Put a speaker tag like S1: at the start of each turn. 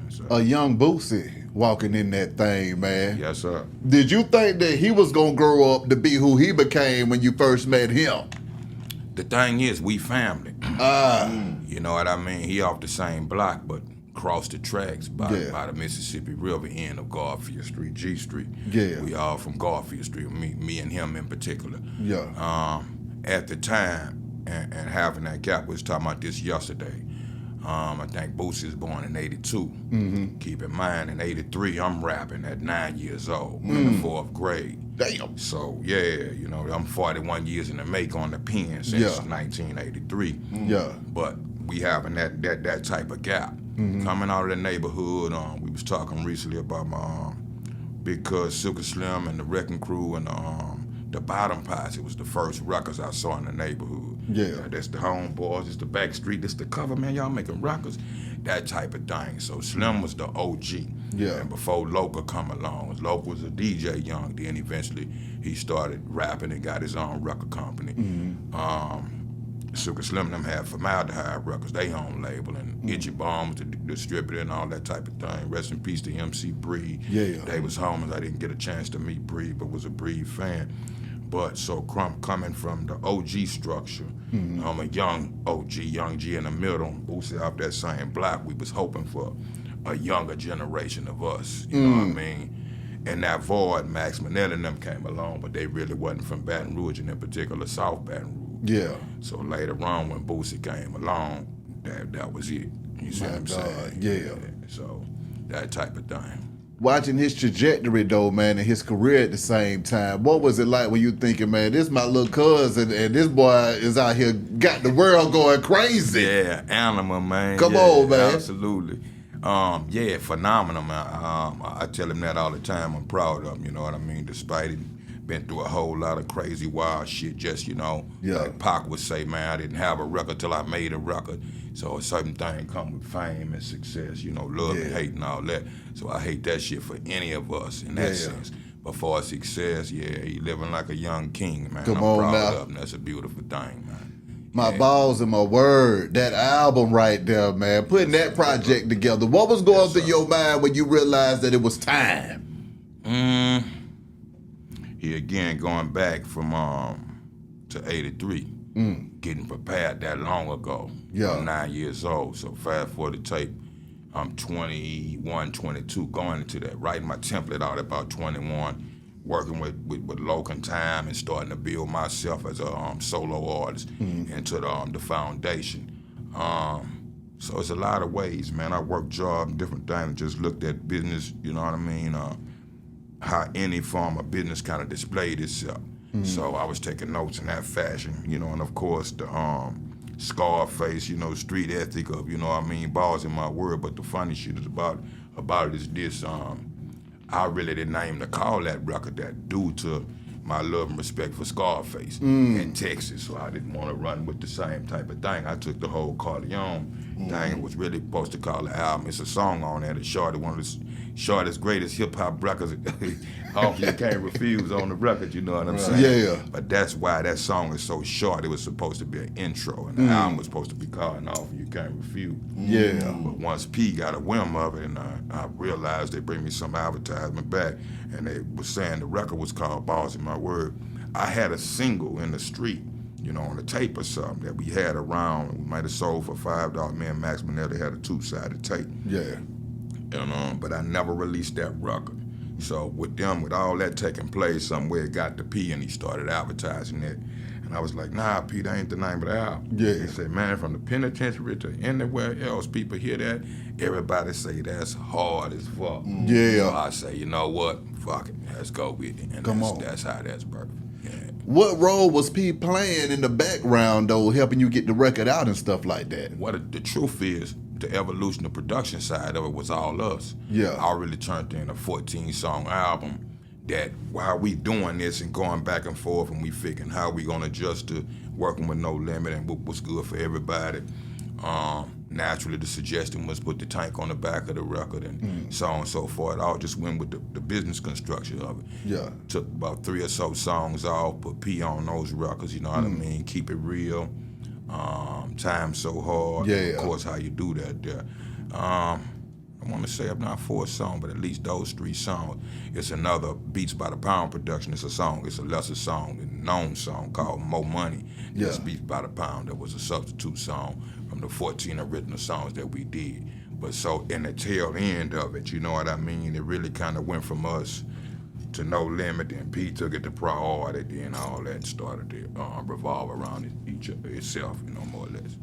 S1: Yes,
S2: A young Boosie walking in that thing, man.
S1: yes, sir.
S2: Did you think that he was gonna grow up to be who he became when you first met him?
S1: The thing is, we family.
S2: Ah,
S1: You know what I mean? He off the same block, but crossed the tracks
S2: Yeah.
S1: by the Mississippi River end of Garfield Street, G Street.
S2: Yeah.
S1: We all from Garfield Street, me and him in particular.
S2: yeah.
S1: At the time, and having that gap, we was talking about this yesterday. I think Boosie was born in '82. Keep in mind, in '83, I'm rapping at 9 years old in the fourth grade.
S2: Damn.
S1: So yeah, you know, I'm 41 years in the make on the pen since
S2: Yeah.
S1: 1983.
S2: Yeah.
S1: But we having that type of gap. Coming out of the neighborhood, we was talking recently about my Big Cuz, Silky Slim, and the Wrecking Crew, and the Bottom Pots. It was the first records I saw in the neighborhood.
S2: Yeah.
S1: That's the Homeboys, it's the Back Street, it's the cover, man, y'all making records, that type of thing. So Slim was the OG.
S2: Yeah.
S1: And before Loca come along, Loca was a DJ young, then eventually he started rapping and got his own record company. Silky Slim and them had Formaldehyde Records, they own label, and Itchy Bomb was the distributor and all that type of thing. Rest in peace to MC Bree.
S2: Yeah.
S1: They was homies. I didn't get a chance to meet Bree, but was a Bree fan. But so coming from the OG structure, I'm a young OG, young G in the middle, Boosie off that same block. We was hoping for a younger generation of us, you know what I mean? And that void, Max Manette and them came along, but they really wasn't from Baton Rouge, and in particular South Baton Rouge.
S2: Yeah.
S1: So later on, when Boosie came along, that was it. You see what I'm saying?
S2: Yeah.
S1: So that type of thing.
S2: Watching his trajectory though, man, and his career at the same time, what was it like when you thinking, man, this my little cousin and this boy is out here got the world going crazy?
S1: Yeah, animal, man.
S2: Come
S1: Yeah,
S2: on, man.
S1: Absolutely. Yeah, phenomenal, man. I tell him that all the time. I'm proud of him, you know what I mean? Despite him been through a whole lot of crazy, wild shit, just, you know,
S2: Yeah.
S1: like Pac would say, man, I didn't have a record till I made a record. So a certain thing come with fame and success, you know, love and
S2: Yeah.
S1: hate and all that. So I hate that shit for any of us in that
S2: Yeah.
S1: sense. But for success, yeah, he living like a young king, man.
S2: Come
S1: I'm
S2: on
S1: proud
S2: now.
S1: of him. That's a beautiful thing, man.
S2: My balls and my word, that album right there, man, putting that project together. What was going through your mind when you realized that it was time?
S1: He again going back from to '83, getting prepared that long ago.
S2: Yeah.
S1: I'm 9 years old, so fast forward the tape, I'm 21, 22, going into that, writing my template out about 21, working with Locan Time and starting to build myself as a solo artist into the foundation. So it's a lot of ways, man. I worked jobs, different things, just looked at business, you know what I mean? How any form of business kind of displayed itself. So I was taking notes in that fashion, you know, and of course the Scarface, you know, street ethic of, you know what I mean, balls in my word. But the funny shit is about it is this, I really didn't aim to call that record that due to my love and respect for Scarface in Texas. So I didn't want to run with the same type of thing. I took the whole Corleone thing and was really supposed to call the album. It's a song on there that shorted one of the shortest, greatest hip-hop records. Hopefully you can't refuse on the record, you know what I'm saying?
S2: Yeah.
S1: But that's why that song is so short. It was supposed to be an intro, and the album was supposed to be called Off You Can't Refuse.
S2: Yeah.
S1: But once P got a whim of it, and I realized they bring me some advertisement back, and they were saying the record was called Balls in My Word. I had a single in the street, you know, on a tape or something that we had around. We might have sold for $5. Me and Max Manetta had a two-sided tape.
S2: Yeah.
S1: And, but I never released that record. So with all that taking place, somewhere it got to P and he started advertising it. And I was like, nah, P, that ain't the name of the album.
S2: Yeah.
S1: He said, man, from the penitentiary to anywhere else, people hear that, everybody say that's hard as fuck.
S2: Yeah.
S1: So I say, you know what, fuck it, let's go with it. And that's how that's birthed. Yeah.
S2: What role was P playing in the background, though, helping you get the record out and stuff like that?
S1: What the truth is, the evolution, the production side of it was all us.
S2: Yeah.
S1: I really turned in a 14-song album that while we doing this and going back and forth and we figuring how we gonna adjust to working with no limit and what was good for everybody, naturally the suggestion was put the tank on the back of the record and so on and so forth. It all just went with the business construction of it.
S2: Yeah.
S1: Took about 3 or so songs off, put P on those records, you know what I mean? Keep it real. Time so hard.
S2: Yeah.
S1: Of course, how you do that there. I want to say I'm not 4 songs, but at least those 3 songs. It's another Beats by the Pound production. It's a song. It's a lesser song, a known song called More Money. It's
S2: Yeah.
S1: Beats by the Pound. That was a substitute song from the 14 original songs that we did. But so in the tail end of it, you know what I mean? It really kind of went from us to No Limit, and P took it to priority, then all that started to revolve around itself, more or less.